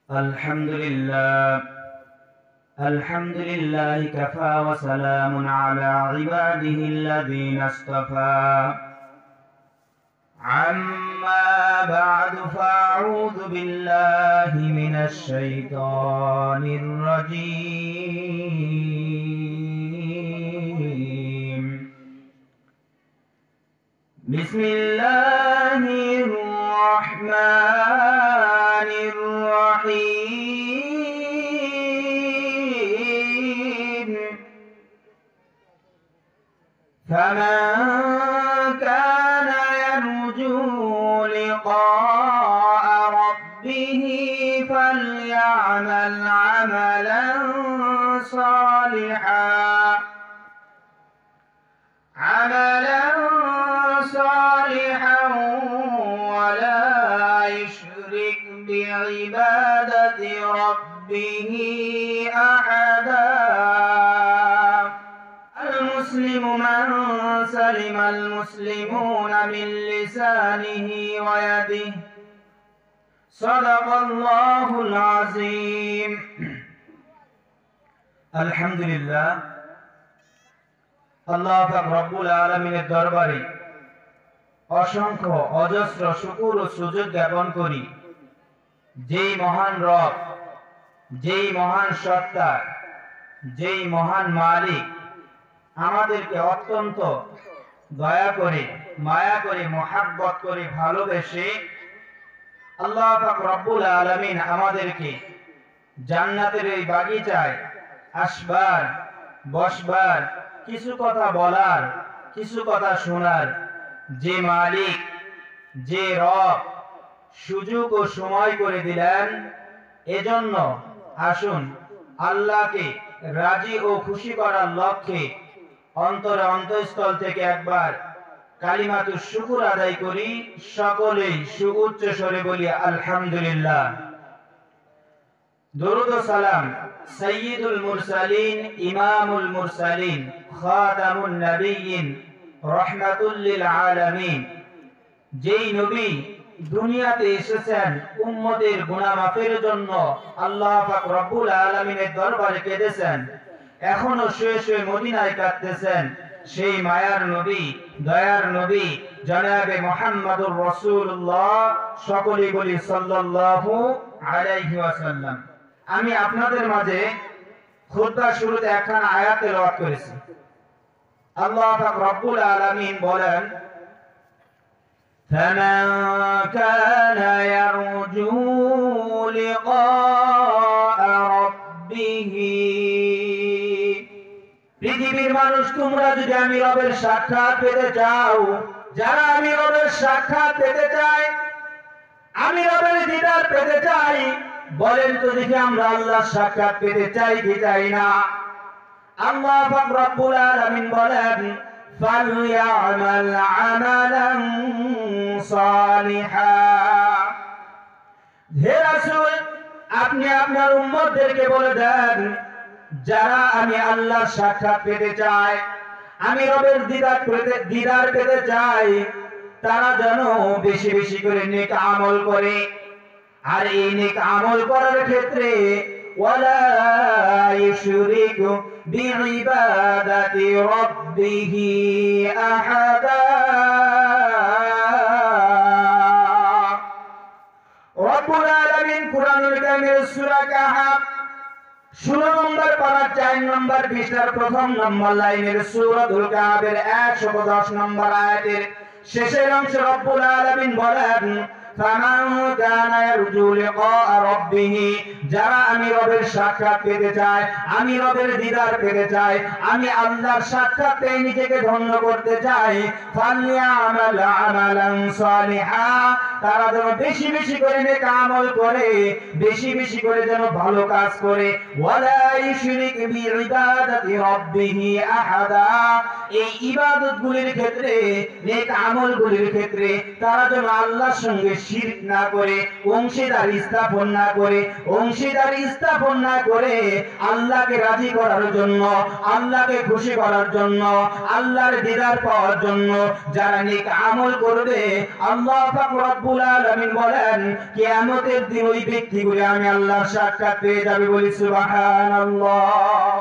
الحمد لله كفى وسلام على عباده الذين اصطفى عما بعد فأعوذ بالله من الشيطان الرجيم بسم الله الرحمن الرحيم فمن كان يرجو لقاء ربه فليعمل عملا صالحا ولا يشرك بعبادة ربه أحدا. المسلم من سلم المسلمون من لسانه ويده صدق الله العظيم. الحمد لله আল্লাহ পাক রব্বুল আলামিনের দরবারে অসংখ্য অজস্র শুকর ও সুজুদ জ্ঞাপন করি যেই মহান রব, যেই মহান সত্তা, যেই মহান মালিক আমাদেরকে অত্যন্ত দয়া করে, মায়া করে, মহাব্বত করে, ভালোবেসে আল্লাহ পাক রব্বুল আলামিন আমাদেরকে জান্নাতের এই বাগিচায় আসবার, বসবার, কিছু কথা বলার, কিছু কথা শোনার যে মালিক, যে রব সুযোগ ও সময় করে দিলেন, এজন্য আসুন আল্লাহকে রাজি ও খুশি করার লক্ষ্যে অন্তরে অন্তঃস্থল থেকে একবার কালিমাতুশ শুকর আদায় করি। সকলেই সুউচ্চ স্বরে বলি আলহামদুলিল্লাহ। দরুদ ও সালাম সাইয়্যিদুল মুরসালিন, ইমামুল মুরসালিন, খাতামুন নবিয়্যিন, রাহমাতুল লিল আলামিন, যেই নবী দুনিয়াতে এসেছেন উম্মতের গুনাহ মাফের জন্য, আল্লাহ পাক রব্বুল আলামিনের দরবারে কেঁদেছেন, এখনো শুয়ে শুয়ে মদিনায় কাঁদতেছেন, সেই মায়ার নবী, দয়ার নবী জনাবে মুহাম্মদুর রাসূলুল্লাহ। সকলেই বলি সাল্লাল্লাহু আলাইহি ওয়াসাল্লাম। আমি আপনাদের মাঝে খুতবা শুরুতে একখানা আয়াত তেলাওয়াত করেছি। আল্লাহ পাক রব্বুল আলামিন বলেন, فمن كان يرجو لقاء ربه। পৃথিবীর মানুষ, তোমরা যদি আমি রবের সাক্ষাৎ পেতে চাও, যারা আমি রবের সাক্ষাৎ পেতে চাই, আমি রবের দিদার পেতে চাই, বলেন তো দেখি আমরা আল্লাহর সাক্ষাৎ পেতে চাই কি চাই না? আল্লাহ পাক রব্বুল আলামিন বলেন, ফালইয়ামাল আমালান সালিহা। হে রাসূল, আপনি আপনার উম্মতদেরকে বলে দেন, যারা আমি আল্লাহর সাক্ষাৎ পেতে চাই, আমি রবের দিদার পেতে চাই, তারা যেন বেশি বেশি করে নেক আমল করে। আর এই নেক আমল করার ক্ষেত্রে ওয়ালা ইউশরিকু বিইবাদাতি রাব্বিহি আহাদা। রব্বুল আলামিন কুরআনুল কারীমের সূরা কাহফ 16 নম্বর পারা 4 নম্বর পৃষ্ঠার প্রথম নম্বর লাইনের সূরাতুল কাহফের 110 নম্বর আয়াতের শেষের অংশে রব্বুল আলামিন বলেন, ফামান কানা ইয়ারজু লিকাআ রাব্বিহি, যারা আমি রবের সাক্ষাৎ পেতে চাই, আমি রবের দিদার পেতে চাই, আমি আল্লাহর সাক্ষাৎ পেয়ে নিজেকে ধন্য করতে চাই, ফালইয়ামাল আমালান সালিহা, তারা যেন বেশি বেশি করে নেক আমল করে, বেশি বেশি করে যেন ভালো কাজ করে, ওয়ালা ইউশরিক বিইবাদাতি রাব্বিহি আহাদা, এই ইবাদতগুলির ক্ষেত্রে, নেক আমলগুলির ক্ষেত্রে তারা যেন আল্লাহর সঙ্গে শিরক না করে, অংশীদার স্থাপন না করে, আল্লাহকে রাজি করার জন্য, আল্লাহকে খুশি করার জন্য, আল্লাহর দিদার পাওয়ার জন্য যারা নেক আমল করবে, আল্লাহ পাক রব্বুল রব্বুল আলামিন বলেন কিয়ামতের দিন ওই ব্যক্তিগুলি আমি আল্লাহর সাক্ষাৎ পেয়ে যাবে, বলি সুবহানাল্লাহ।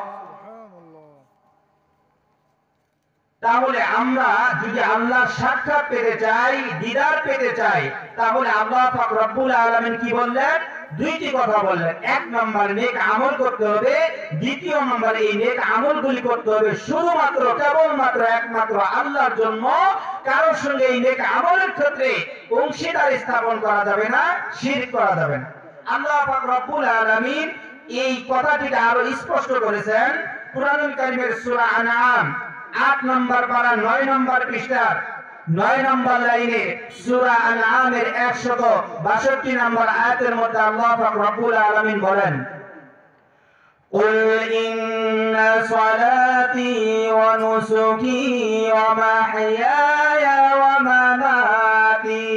তাহলে আমরা যদি আল্লাহর সাক্ষাৎ পেতে চাই, দিদার পেতে চাই, তাহলে আল্লাহ পাক রব্বুল আলামিন কি বললেন? দুইটি কথা বললেন। এক নম্বর নেক আমল করতে হবে, দ্বিতীয় নম্বর এই নেক আমলগুলি করতে হবে শুধুমাত্র কেবলমাত্র একমাত্র আল্লাহর জন্য। কারোর সঙ্গে এই নেক আমলের ক্ষেত্রে অংশীদার স্থাপন করা যাবে না, শিরক করা যাবে না। আল্লাহ পাক রব্বুল আলামিন এই কথাটিকে আরো স্পষ্ট করেছেন কুরআনুল কারীমের সূরা আনআম 8 নম্বর পারা 9 নম্বর পৃষ্ঠার 9 নম্বর লাইনে সূরা আনআমের 162 নম্বর আয়াতের মধ্যে আল্লাহ পাক রব্বুল আলামিন বলেন, কুল ইন্না সালাতি ওয়া নুসুকি ওয়া মাহইয়ায়া ওয়া মামাতি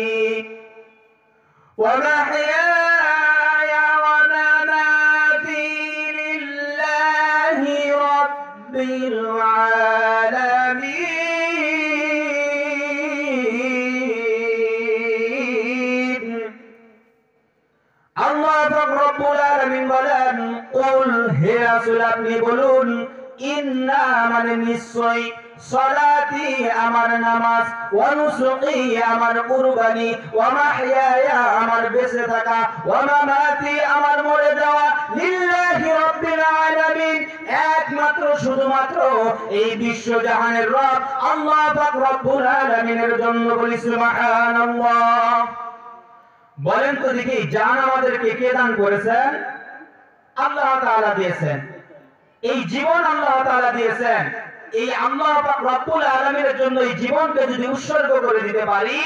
ওয়া মাহইয়ায়া ওয়া মামাতি লিল্লাহি রাব্বিল আলামিন। আল্লাহ পাক রব্বুল আলামিন বলেন, কুল হে রাসূল আপনি বলুন, ইন্না মানে নিশ্চয়, সালাতি আমার নামাজ, ওয়া নুসুকি আমার কুরবানি, ওয়া মাহইয়ায়া আমার বেঁচে থাকা, ওয়া মামাতি আমার মরে যাওয়া, লিল্লাহি রাব্বিল আলামিন একমাত্র শুধুমাত্র এই বিশ্বজাহানের রব আল্লাহ পাক রব্বুল আলামিনের জন্য, বলি সুবহানাল্লাহ। বলেন তো দেখি, জান আমাদেরকে কে দান করেছেন? আল্লাহ তাআলা দিয়েছেন। এই জীবন আল্লাহ তাআলা দিয়েছেন। এই আল্লাহ পাক রব্বুল আলামিনের জন্য এই জীবনকে যদি উৎসর্গ করে দিতে পারি,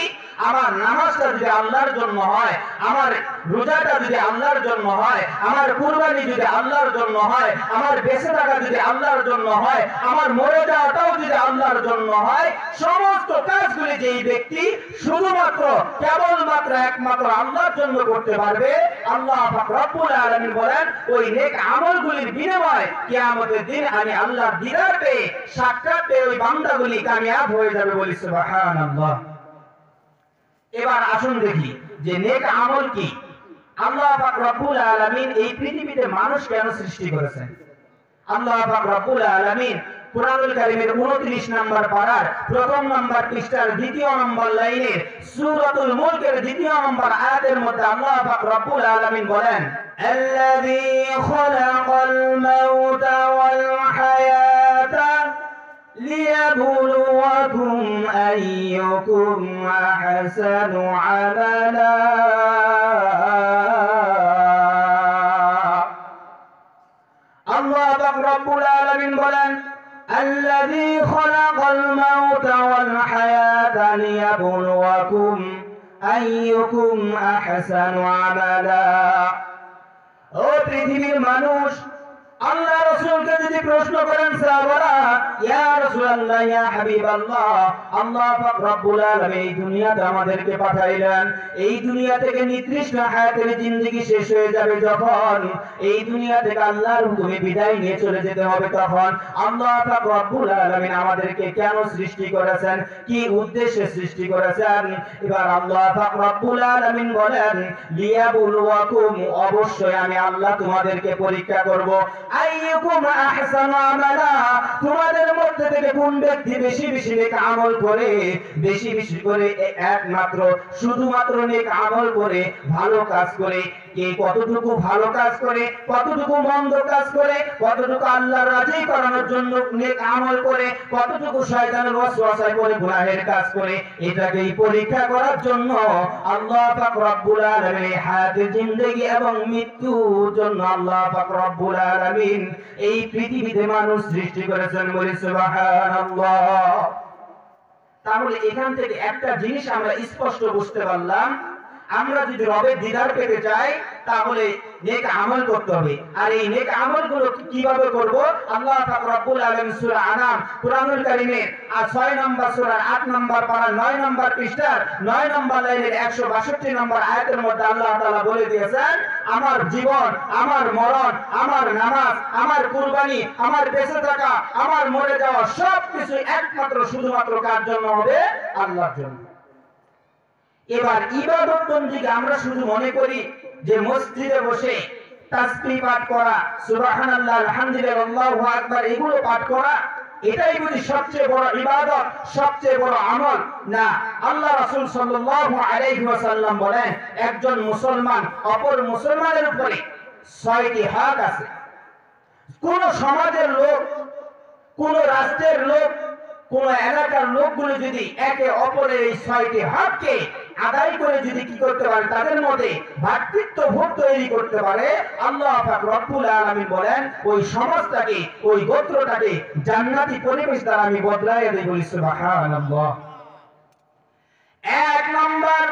আমার নামাজটা যদি আল্লাহর জন্য হয়, আমার রোজাটা যদি আল্লাহর জন্য হয়, আমার কুরবানি যদি আল্লাহর জন্য হয়, আমার বেঁচে থাকা যদি আল্লাহর জন্য হয়, আমার মরে যাওয়াটাও যদি আল্লাহর জন্য হয়, সমস্ত কাজগুলি যেই ব্যক্তি শুধুমাত্র কেবলমাত্র একমাত্র আল্লাহর জন্য করতে পারবে, আল্লাহ পাক রব্বুল আলামিন বলেন ওই নেক আমলগুলির বিনিময়ে কিয়ামতের দিন আমি আল্লাহর দিদার পেয়ে, সাক্ষাৎ পেয়ে ওই বান্দাগুলি কামিয়াব হয়ে যাবে, বলি সুবহানাল্লাহ। এবার আসুন দেখি যে নেক আমল কি। আল্লাহ পাক রব্বুল আলামিন এই পৃথিবীতে মানুষ কেন সৃষ্টি করেছেন? আল্লাহ পাক রব্বুল আলামিন কুরআনুল কারীমের 29 নম্বর পারার 1 নম্বর পৃষ্ঠার 2 নম্বর লাইনের সূরাতুল মুলকের 2 নম্বর আয়াতের মধ্যে আল্লাহ পাক রব্বুল আলামিন বলেন, আল্লাযী খালাকাল মাউতা ওয়াল হায়াতা লিয়াবলুয়াকুম আইয়ুকুম আহসানু আমালা। আল্লাহ পাক রব্বুল আলামিন বলেন, আল্লাযী খালাকাল মাউতা ওয়াল হায়াতা লিয়াবলুয়াকুম আইয়ুকুম আহসানু আমালা। ও পৃথিবীর মানুষ, আল্লাহ রাসূলকে যদি প্রশ্ন করেন সাহাবারা, ইয়া রাসূলুল্লাহ ইয়া হাবিবাল্লাহ, আল্লাহ পাক রব্বুল আলামিন এই দুনিয়াতে আমাদেরকে পাঠাইলেন, এই দুনিয়া থেকে নির্দিষ্ট হায়াতের জিন্দেগি শেষ হয়ে যাবে যখন, এই দুনিয়া থেকে আল্লাহর হুকুমে বিদায় নিয়ে চলে যেতে হবে তখন, আল্লাহ পাক রব্বুল আলামিন আমাদেরকে কেন সৃষ্টি করেছেন, কি উদ্দেশ্যে সৃষ্টি করেছেন? এবার আল্লাহ পাক রব্বুল আলামিন বলেন, লিয়াবলুয়াকুম অবশ্যই আমি আল্লাহ তোমাদেরকে পরীক্ষা করব, আইয়ুকুম আহসানু আমালা তোমাদের মধ্যে থেকে কোন ব্যক্তি বেশি বেশি নেক আমল করে, বেশি বেশি করে একমাত্র শুধুমাত্র নেক আমল করে, ভালো কাজ করে, কে কতটুকু ভালো কাজ করে, কতটুকু মন্দ কাজ করে, কতটুকু আল্লাহর রাজি করানোর জন্য নেক আমল করে, কতটুকু শয়তানের ওয়াসওয়াসায় পড়ে গুনাহের কাজ করে, এটাকেই পরীক্ষা করার জন্য আল্লাহ পাক রব্বুল আলামিন হায়াতে জিন্দেগি এবং মৃত্যুর জন্য আল্লাহ পাক রব্বুল আলামিন এই পৃথিবীতে মানুষ সৃষ্টি করেছেন, বলি সুবহানাল্লাহ। তাহলে এখান থেকে একটা জিনিস আমরা স্পষ্ট বুঝতে পারলাম, আমরা যদি রবের দিদার পেতে চাই তাহলে নেক আমল করতে হবে। আর এই নেক আমলগুলো কিভাবে করব? আল্লাহ পাক রব্বুল আলামিন সূরা আনাম কুরআনুল কারীমের 6 নম্বর সূরার 8 নম্বর পারা 9 নম্বর পৃষ্ঠার 9 নম্বর লাইনের 162 নম্বর আয়াতের মধ্যে আল্লাহ তাআলা বলে দিয়েছেন, আমার জীবন, আমার মরণ, আমার নামাজ, আমার কুরবানি, আমার বেঁচে থাকা, আমার মরে যাওয়া সবকিছু একমাত্র শুধুমাত্র কার জন্য হবে? আল্লাহর জন্য। এবার ইবাদত বন্দেগী আমরা শুধু মনে করি যে মসজিদে বসে তাসবিহ পাঠ করা, সুবহানাল্লাহ, আলহামদুলিল্লাহ, আল্লাহু আকবার এগুলো পাঠ করা, এটাই বুঝি সবচেয়ে বড় ইবাদত, সবচেয়ে বড় আমল? না, আল্লাহ রাসূল সাল্লাল্লাহু আলাইহি ওয়াসাল্লাম বলেন একজন মুসলমান অপর মুসলমানের উপরে 6টি হক আছে। কোন সমাজের লোক, কোন রাষ্ট্রের লোক, কোন এলাকার লোকগুলো যদি একে অপরের এই 6টি হককে আদায় করে যদি কি করতে পারে, তাদের মধ্যে ভ্রাতৃত্ববোধ তৈরি করতে পারে, আল্লাহ পাক রব্বুল আলামিন বলেন ওই সমাজটাকে, ওই গোত্রটাকে জান্নাতি পরিবেশ দ্বারা আমি বদলাইয়া দেব। বলি সুবহানাল্লাহ। এক নাম্বার,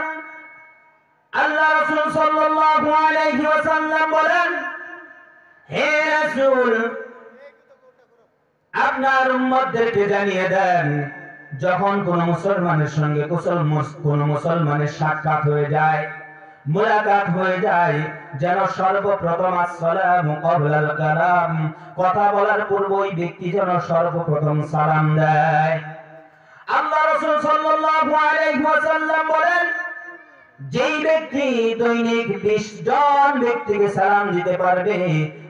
আল্লাহ রাসূল সাল্লাল্লাহু আলাইহি ওয়াসাল্লাম বলেন, হে রাসূল, আপনার উম্মতদেরকে জানিয়ে দেন, যখন কোন মুসলমানের সঙ্গে কোন মুসলমানের সাক্ষাৎ হয়ে যায়, মুলাকাত হয়ে যায়, যেন সর্বপ্রথম আসসালামু ক্বাবলাল কালাম, কথা বলার পূর্বে ওই ব্যক্তি যেন সর্বপ্রথম সালাম দেয়। আল্লাহ রাসূল সাল্লাল্লাহু আলাইহি ওয়াসাল্লাম বলেন, যেই ব্যক্তি দৈনিক 20 জন ব্যক্তিকে সালাম দিতে পারবে,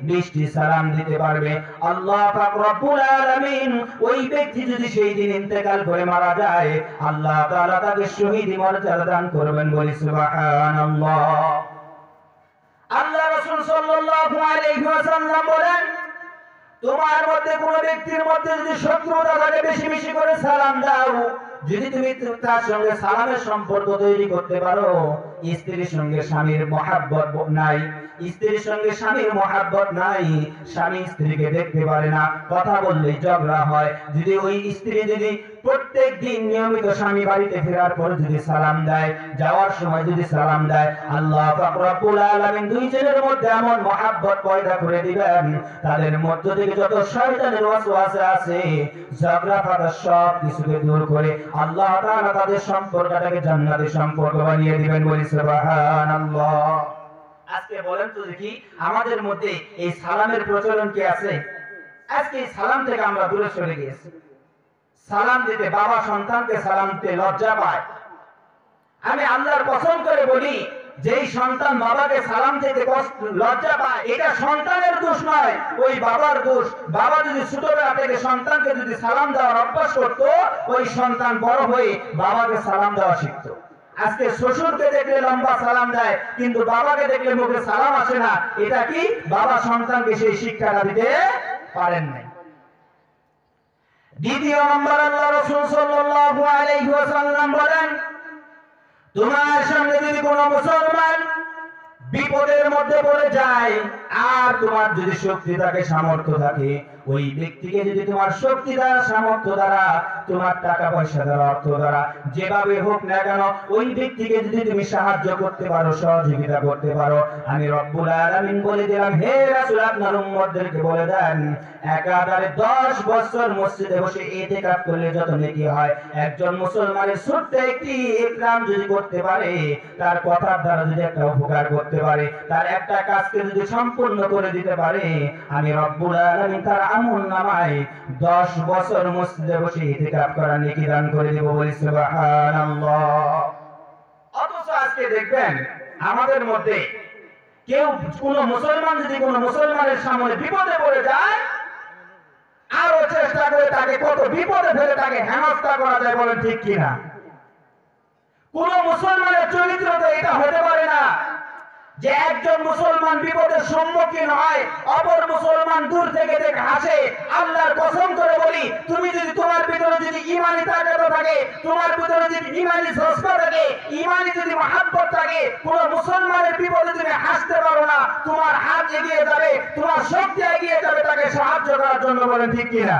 20টি সালাম দিতে পারবে, আল্লাহ পাক রব্বুল আলামিন ওই ব্যক্তি যদি সেই দিন ইন্তেকাল করে মারা যায়, আল্লাহ তাআলা তাকে শহীদ মর্যাদা দান করবেন। বলি সুবহানাল্লাহ। আল্লাহ রাসূল সাল্লাল্লাহু আলাইহি ওয়াসাল্লাম বলেন, তোমার মধ্যে কোন ব্যক্তির মধ্যে যদি শত্রুতা থাকে, বেশি বেশি করে সালাম দাও। যদি তুমি তার সঙ্গে সালামের সম্পর্ক তৈরি করতে পারো, স্ত্রীর সঙ্গে স্বামীর মহাব্বত নাই, স্ত্রীর সঙ্গে স্বামীর মহাব্বত নাই, স্বামী স্ত্রীকে দেখতে পারে না, কথা বললেই ঝগড়া হয়, যদি ওই স্ত্রী যদি প্রত্যেক দিন নিয়মিত স্বামী বাড়িতে ফেরার পর যদি সালাম দেয়, যাওয়ার সময় যদি সালাম দেয়, আল্লাহ পাক রব্বুল আলামিন দুই জনের মধ্যে এমন মহাব্বত পয়দা করে দিবেন, তাদের মধ্য থেকে যত শয়তানের ওয়াসওয়াসা আছে, ঝগড়া ফাসাদ সব কিছুকে দূর করে আল্লাহ তাআলা তাদের সম্পর্কটাকে জান্নাতি সম্পর্ক বানিয়ে দিবেন। বলি সুবহানাল্লাহ। আজকে বলেন তো দেখি, আমাদের মধ্যে এই সালামের প্রচলন কি আছে? আজকে এই সালাম থেকে আমরা দূরে সরে গিয়েছি। সালাম দিতে, বাবা সন্তানকে সালাম দিতে লজ্জা পায়। আমি আল্লাহর কসম করে বলি, যেই সন্তান বাবাকে সালাম দিতে লজ্জা পায়, এটা সন্তানের দোষ নয়, ওই বাবার দোষ। বাবা যদি ছোটবেলা থেকে সন্তানকে যদি সালাম দেওয়ার অভ্যাস করতো, ওই সন্তান বড় হয়ে বাবাকে সালাম দেওয়া শিখতো। আজকে শ্বশুরকে দেখলে লম্বা সালাম দেয়, কিন্তু বাবাকে দেখলে মুখে সালাম আসে না। এটা কি? বাবা সন্তানকে সেই শিক্ষাটা দিতে পারেন নাই। দ্বিতীয় নম্বর, আল্লাহ রাসূল সাল্লাল্লাহু আলাইহি ওয়াসাল্লাম বলেন, তোমার সঙ্গে যদি কোনো মুসলমান বিপদের মধ্যে পড়ে যায়, আর তোমার যদি শক্তি থাকে, সামর্থ্য থাকে, ওই ব্যক্তিকে যদি তোমার শক্তি দ্বারা, সামর্থ্য দ্বারা, তোমার টাকা পয়সা দ্বারা, অর্থ দ্বারা, যেভাবে হোক না কেন, ওই ব্যক্তিকে যদি তুমি সাহায্য করতে পারো, সহযোগিতা করতে পারো, আমি রব্বুল আলামিন বলে দিলাম, হে রাসূল, আপনার উম্মতদেরকে বলে দেন, একাধারে 10 বছর মসজিদে বসে ইতিকাফ করলে যত নেকি হয়, একজন মুসলমানের ছোট্ট একটি ইকরাম যদি করতে পারে, তার কথার দ্বারা যদি একটা উপকার করতে পারে, তার একটা কাজকে যদি সম্পূর্ণ করে দিতে পারে, আমি রব্বুল আলামিন তার আমলনামায় 10 বছর মসজিদে বসে ইতিকাফ করার নেকি দান করে দেব। বলি সুবহানাল্লাহ। অথচ আজকে দেখবেন আমাদের মধ্যে কেউ, কোন মুসলমান যদি কোন মুসলমানের সামনে বিপদে পড়ে যায়, আরো চেষ্টা করে তাকে কত বিপদে ফেলে তাকে হেনস্থা করা যায়। বলেন ঠিক কিনা? কোন মুসলমানের চরিত্র তো এটা হতে পারে না যে একজন মুসলমান বিপদের সম্মুখীন হয়, অপর মুসলমান দূর থেকে দেখে হাসে। আল্লাহর কসম করে বলি, তুমি যদি, তোমার ভিতরে যদি ঈমানি তাকওয়া থাকে, তোমার ভিতরে যদি ঈমানি জজবা থাকে, ঈমানি যদি মহব্বত থাকে, কোন মুসলমানের বিপদে তুমি হাসতে পারো না, তোমার হাত এগিয়ে যাবে, তোমার শক্তি এগিয়ে যাবে তাকে সাহায্য করার জন্য। বলেন ঠিক কিনা?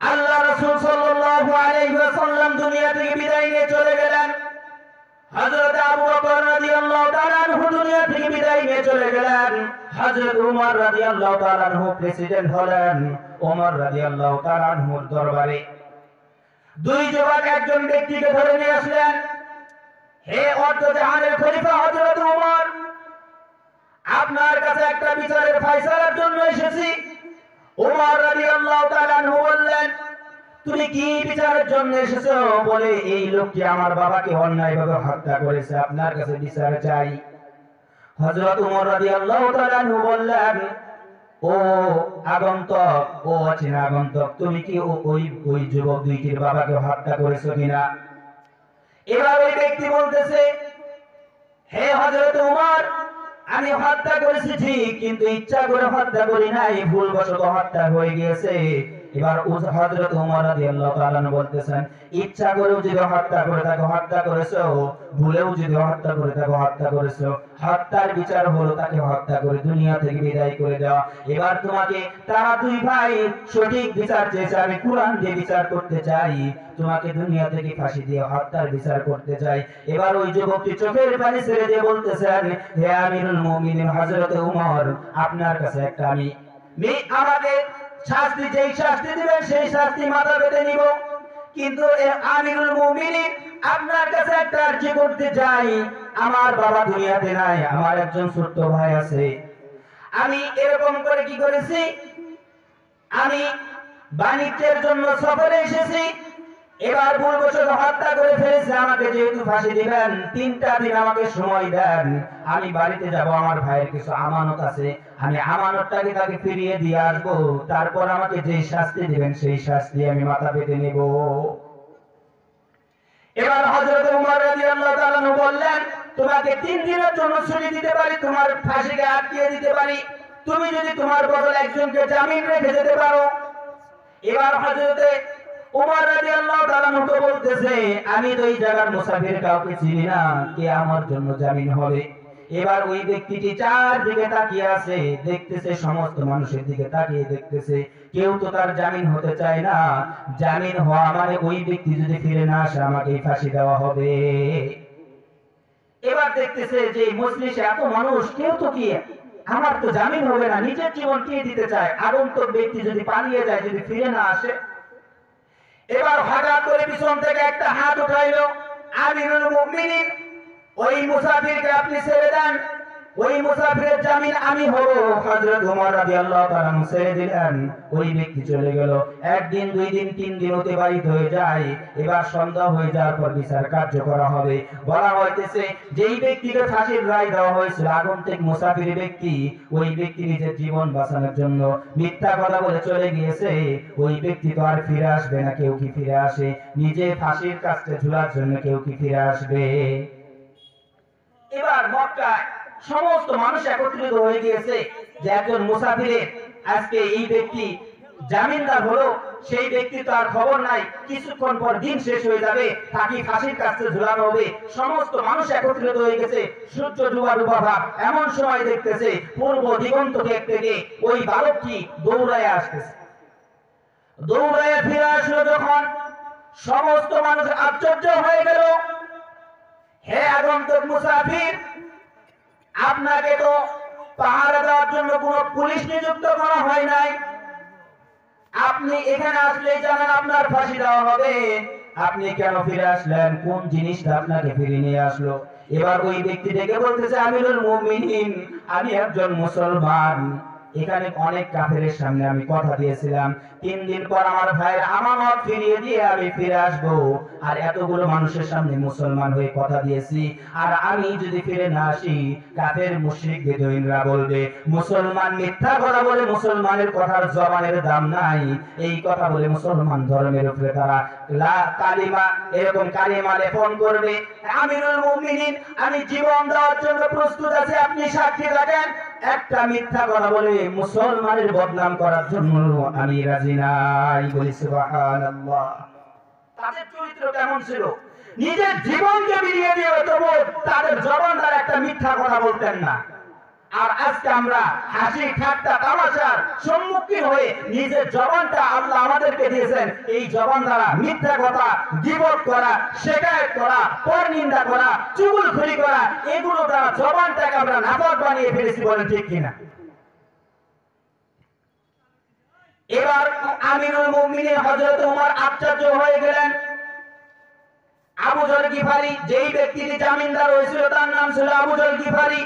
আল্লাহ রাসূল সাল্লাল্লাহু আলাইহি ওয়াসাল্লাম দুনিয়া থেকে বিদায় নিয়ে চলে গেলেন। হযরত আবু বকর রাদিয়াল্লাহু তাআলা আনহু দুনিয়া থেকে বিদায় নিয়ে চলে গেলেন। হযরত উমর রাদিয়াল্লাহু তাআলা আনহু প্রেসিডেন্ট হলেন। ওমর রাদিয়াল্লাহু তাআলা আনহুর দরবারে দুই যুবক একজন ব্যক্তিকে ধরে নিয়ে আসলেন। হে অর্ধজাহানের খলিফা হযরত উমর, আপনার কাছে একটা বিচারের ফয়সালার জন্য এসেছি। উমর রাদিয়াল্লাহু তাআলা আনহু বললেন, তুমি কি বিচারের জন্য এসেছো? বলে এই লোকটি আমার বাবাকে অন্যায়ভাবে হত্যা করেছে, আপনার কাছে বিচার চাই। হযরত ওমর রাদিয়াল্লাহু তাআলা আনহু বললেন, ও আগন্তক, ও অচেনা আগন্তক, তুমি কি ওই যুবক দুইটির বাবাকে হত্যা করেছো কিনা? এবার ওই ব্যক্তি বলতেছে, হে হযরত ওমর, আমি হত্যা করেছি ঠিক, কিন্তু ইচ্ছা করে হত্যা করি নাই, ভুলবশত হত্যা হয়ে গিয়েছে। এবার হযরত ওমর রাদিয়াল্লাহু তাআলা বলতেছেন, ইচ্ছা করেও যদি হত্যা করে থাকো হত্যা করেছো, ভুলেও যদি হত্যা করে থাকো হত্যা করেছো, হত্যার বিচার হলো তাকে হত্যা করে দুনিয়া থেকে বিদায় করে দেওয়া। এবার তোমাকে তারা দুই ভাই সঠিক বিচার চেয়েছে, আমি কুরআন দিয়ে বিচার করতে চাই, তোমাকে দুনিয়া থেকে ফাঁসি দিয়ে হত্যার বিচার করতে চাই। এবার ওই যুবকটি চোখের পানি ছেড়ে দিয়ে বলতেছেন, হে আমিরুল মুমিনিন হযরত ওমর, আপনার কাছে একটা আমি আমাকে শাস্তি, যেই শাস্তি দিবেন সেই শাস্তি মাথা পেতে নিব, কিন্তু আমিরুল মুমিনিন আপনার কাছে একটা আরজি করতে চাই। আমার বাবা দুনিয়াতে নাই, আমার একজন ছোট্ট ভাই আছে। আমি এরকম করে কি করেছি, আমি বাণিজ্যের জন্য সফরে এসেছি, এবার ভুলবশত হত্যা করে ফেলেছে। আমাকে যেহেতু ফাঁসি দিবেন, 3টা দিন আমাকে সময় দেন, আমি বাড়িতে যাব, আমার ভাইয়ের কিছু আমানত আছে, আমি আমানতটাকে তাকে ফিরিয়ে দিয়ে আসবো, তারপর আমাকে যেই শাস্তি দিবেন সেই শাস্তি আমি মাথা পেতে নেব। এবার হযরত ওমর রাদিয়াল্লাহু তাআলা বললেন, তোমাকে 3 দিনের জন্য ছুটি দিতে পারি, তোমার ফাঁসিকে আটকিয়ে দিতে পারি, তুমি যদি তোমার বদলে একজনকে জামিন রেখে যেতে পারো। এবার হযরত ওমর রাদিয়াল্লাহু তাআলা বলতেছে, আমি তো এই জায়গার মুসাফির কাউকে চিনি না, কে আমার জন্য জামিন হবে? এবার ওই ব্যক্তিটি চারদিকে তাকিয়ে আছে, দেখতেছে, সমস্ত মানুষের দিকে তাকিয়ে দেখতেছে, কেউ তো তার জামিন হতে চায় না। জামিন হওয়া মানে ওই ব্যক্তি যদি ফিরে না আসে আমাকে ফাঁসি দেওয়া হবে। এবার দেখতেছে যে মজলিসে এত মানুষ, কেউ তো কি আমার তো জামিন হবে না, নিজের জীবন কে দিতে চায়? আগন্তুক ব্যক্তি যদি পালিয়ে যায়, যদি ফিরে না আসে। এবার হঠাৎ করে পিছন থেকে একটা হাত উঠাইলো, আমিরুল মুমিনিন, ওই মুসাফিরকে আপনি ছেড়ে দেন, ওই মুসাফিরের জামিন আমি হব। হযরত ওমর রাদিয়াল্লাহু তাআলা ছেড়ে দিলেন, ওই ব্যক্তি চলে গেল। 1 দিন 2 দিন 3 দিন অতিবাহিত হয়ে যায়। এবার সন্ধ্যা হয়ে যাওয়ার পর বিচার কার্য করা হবে। বলা হইতেছে, যেই ব্যক্তিকে ফাঁসির রায় দেওয়া হয়েছিল, আগন্তুক মুসাফির ব্যক্তি, ওই ব্যক্তি নিজের জীবন বাঁচানোর জন্য মিথ্যা কথা বলে চলে গিয়েছে। ওই ব্যক্তি তো আর ফিরে আসবে না। কেউ কি ফিরে আসে? নিজে ফাঁসির কাছে ঝুলার জন্য কেউ কি ফিরে আসবে? এবার মক্কায় সমস্ত মানুষ একত্রিত হয়ে গিয়েছে যে একজন মুসাফিরের আজকে এই ব্যক্তি জামিনদার হলো, সেই ব্যক্তি তো আর খবর নাই, কিছুক্ষণ পর দিন শেষ হয়ে যাবে, তাকে ফাঁসির কাছে ঝুলানো হবে। সমস্ত মানুষ একত্রিত হয়ে গেছে, সূর্য ডুবা ডুবা ভাব। এমন সময় দেখতেছে পূর্ব দিগন্ত থেকে ওই বালকটি দৌড়ায় আসতেছে। দৌড়ায় ফিরে আসলো যখন, সমস্ত মানুষ আশ্চর্য হয়ে গেল, হে আগন্তুক মুসাফির, আপনাকে তো পাহারা দেওয়ার জন্য কোনো পুলিশ নিযুক্ত করা হয় নাই, আপনি এখানে আসলেই জানেন আপনার ফাঁসি দেওয়া হবে, আপনি কেন ফিরে আসলেন? কোন জিনিসটা আপনাকে ফিরে নিয়ে আসলো? এবার ওই ব্যক্তি ডেকে বলতেছে, আমিরুল মুমিনিন, আমি একজন মুসলমান, এখানে অনেক কাফেরের সামনে আমি কথা দিয়েছিলাম, 3 দিন পর আমার ভাইয়ের আমানত ফিরিয়ে দিয়ে আমি ফিরে আসবো, আর এতগুলো মানুষের সামনে মুসলমান হয়ে কথা দিয়েছি, আর আমি যদি ফিরে না আসি, কাফের মুশরিক বেদুইনরা বলবে মুসলমান মিথ্যা কথা বলে, মুসলমানের কথার জবানের দাম নাই, এই কথা বলে মুসলমান ধর্মের উপরে তারা কালিমা, এরকম কালিমা লেপন করবে। আমিরুল মুমিনিন, আমি জীবন দেওয়ার জন্য প্রস্তুত আছি, আপনি সাক্ষী থাকেন, একটা মিথ্যা কথা বলে মুসলমানের বদনাম করার জন্য আমি রাজি নাই। বলি সুবহানাল্লাহ। তাদের চরিত্র কেমন ছিল? নিজের জীবনকে বিলিয়ে দিয়ে তবু তাদের জবান দ্বারা একটা মিথ্যা কথা বলতেন না। আর আজকে আমরা হাসি ঠাট্টা তামাশার সম্মুখীন হয়ে নিজের জবানটা আল্লাহ আমাদেরকে দিয়েছেন, এই জবান দ্বারা মিথ্যা কথা, গীবত করা, শিকায়ত করা, পরনিন্দা করা, চুগলখড়ি করা, এগুলো দ্বারা জবানটাকে আমরা নাপাক বানিয়ে ফেলেছি। বলেন ঠিক কিনা? এবার আমিরুল মুমিনিন হযরত ওমর আশ্চর্য হয়ে গেলেন। আবু যর গিফারি, যেই ব্যক্তিটি জামিনদার হয়েছিল তার নাম ছিল আবু যর গিফারি।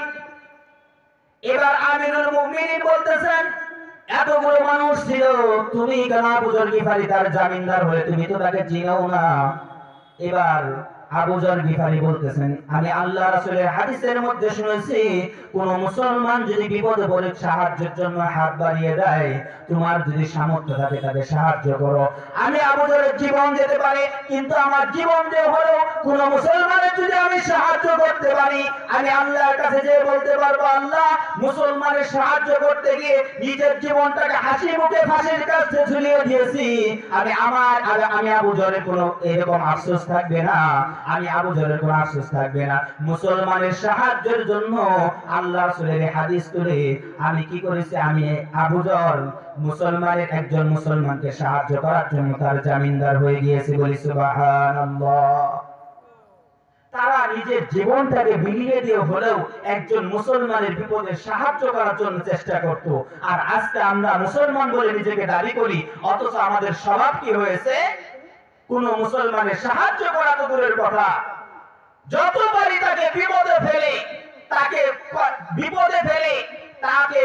এবার আমিরুল মুমিনিন বলতেছেন, এতগুলো মানুষ ছিল, তুমি কেন আবু যর গিফারি তার জামিনদার হয়ে? তুমি তো তাকে চিনাও না। এবার আবু যর গিফারি বলতেছেন, আমি আল্লাহ রাসূলের হাদিসের মধ্যে শুনেছি, কোন মুসলমান যদি বিপদে পড়ে সাহায্যের জন্য হাত বাড়িয়ে দেয়, তোমার যদি সামর্থ্য থাকে তাকে সাহায্য করো। আমি আবু যরের জীবন দিতে পারি, কিন্তু আমার জীবন দিয়ে হলো কোন মুসলমানের যদি আমি সাহায্য করতে পারি, আমি আল্লাহর কাছে যে বলতে পারবো, আল্লাহ, মুসলমানের সাহায্য করতে গিয়ে নিজের জীবনটাকে হাসি মুখে ফাঁসির কাছে ঝুলিয়ে দিয়েছি। আমি আবু যরের কোনো এরকম আফসোস থাকবে না, আমি আবু যরের কোনো আফসোস থাকবে না। মুসলমানের সাহায্যের জন্য আল্লাহ রাসূলের হাদিস তুলে আমি কি করেছি, আমি আবু যর মুসলমানের একজন মুসলমানকে সাহায্য করার জন্য তার জামিনদার হয়ে গিয়েছে। বলি সুবহানাল্লাহ। তারা নিজের জীবনটাকে বিলিয়ে দিয়ে হলেও একজন মুসলমানের বিপদে সাহায্য করার জন্য চেষ্টা করত। আর আজকে আমরা মুসলমান বলে নিজেকে দাবি করি, অথচ আমাদের স্বভাব কি হয়েছে? কোন মুসলমানের সাহায্য করা তো দূরের কথা, যত পারি তাকে বিপদে ফেলে তাকে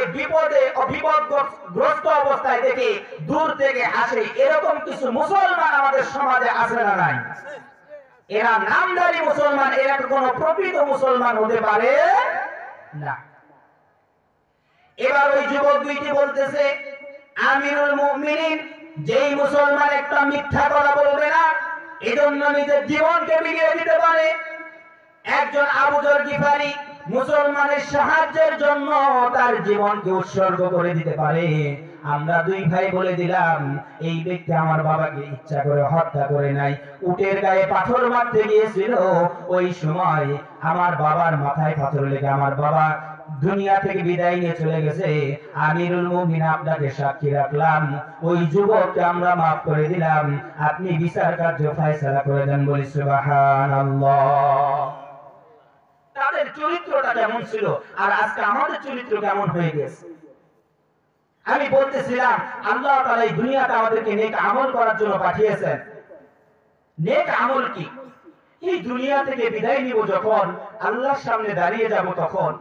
বিপদগ্রস্ত অবস্থায় দেখে দূর থেকে হাসে। এরকম কিছু মুসলমান আমাদের সমাজে আছে না নাই? এরা নামদারি মুসলমান, এরা কোন প্রকৃত মুসলমান হতে পারে না। এবার ওই যুবক দুইটি বলতেছে, আমিরুল মুমিনিন, যেই মুসলমান একটা মিথ্যা কথা বলবে না, এজন্য নিজের জীবনকে বিলিয়ে দিতে পারে, একজন আবু যর গিফারি মুসলমানের সাহায্যের জন্য তার জীবনকে উৎসর্গ করে দিতে পারে। আমরা দুই ভাই বলে দিলাম, এই ব্যক্তি আমার বাবাকে ইচ্ছা করে হত্যা করে নাই, উটের গায়ে পাথর মারতে গিয়েছিল, ওই সময় আমার বাবার মাথায় পাথর লেগে আমার বাবা দুনিয়া থেকে বিদায় নিয়ে চলে গেছে। আমিরুল মুমিন, আপনাকে সাক্ষী রাখলাম, ওই যুবককে আমরা মাফ করে দিলাম, আপনি বিচার কার্য ফয়সালা করে দেন। বলি সুবহানাল্লাহ। তাদের চরিত্রটা কেমন ছিল, আর আজকে আমাদের চরিত্র কেমন হয়ে গেছে? আমি বলতেছিলাম, আল্লাহ তাআলা এই দুনিয়াতে আমাদেরকে নেক আমল করার জন্য পাঠিয়েছেন। নেক আমল কি? এই দুনিয়া থেকে বিদায় নিব যখন, আল্লাহর সামনে দাঁড়িয়ে যাব তখন।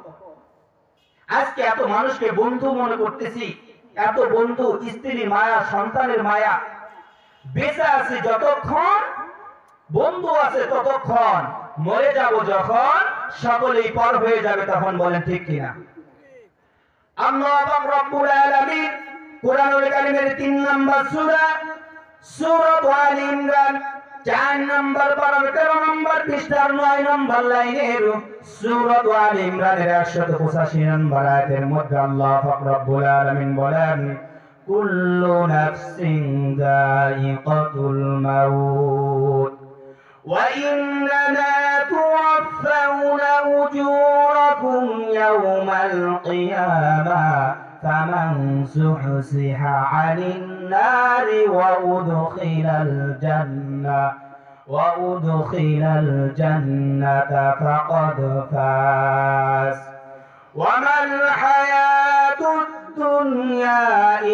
আজকে এত মানুষকে বন্ধু মনে করতেছি, এত বন্ধু, স্ত্রীর মায়া, সন্তানের মায়া, বেঁচে আছি যতক্ষণ, বন্ধু আছে ততক্ষণ, মরে যাব যখন, সকলেই পর হয়ে যাবে তখন। বলেন ঠিক কিনা? আল্লাহ পাক রব্বুল আলামিন কুরআনুল কারীমের 3 নম্বর সূরা, সূরা আলে ইমরান 4 নম্বর পারা 13 নম্বর পৃষ্ঠার 9 নম্বর লাইনের সূরা আলে ইমরানের 185 নম্বর আয়াতের মধ্যে আল্লাহ পাক রব্বুল আলামিন বলেন, কুল্লু নাফসিন যায়িকাতুল মাউত ওয়া ইন্নামা তুওয়াফাউনা উজুরাকুম ইয়াওমাল কিয়ামা ফামান যুহজিহা আনিন নারি ওয়া উদখিলাল জান্নাতা ফাকাদ ফাজ ওয়া মাল হায়াতুদ দুনিয়া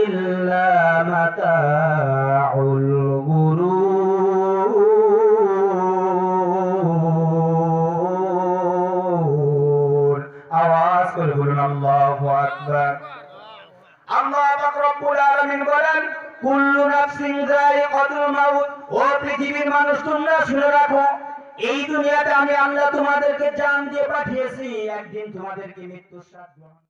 ইল্লা মাতাউল গুরুর। আওয়াজ করে বলুন আল্লাহু আকবার। আল্লাহ পাক রব্বুল আলামিন বলেন, কুল্লু নাফসিন যায়িকাতুল মাউত। ও পৃথিবীর মানুষ, তোমরা শুনে রাখো, এই দুনিয়াতে আমি আল্লাহ তোমাদেরকে জান দিয়ে পাঠিয়েছি, একদিন তোমাদেরকে মৃত্যুর স্বাদ গ্রহণ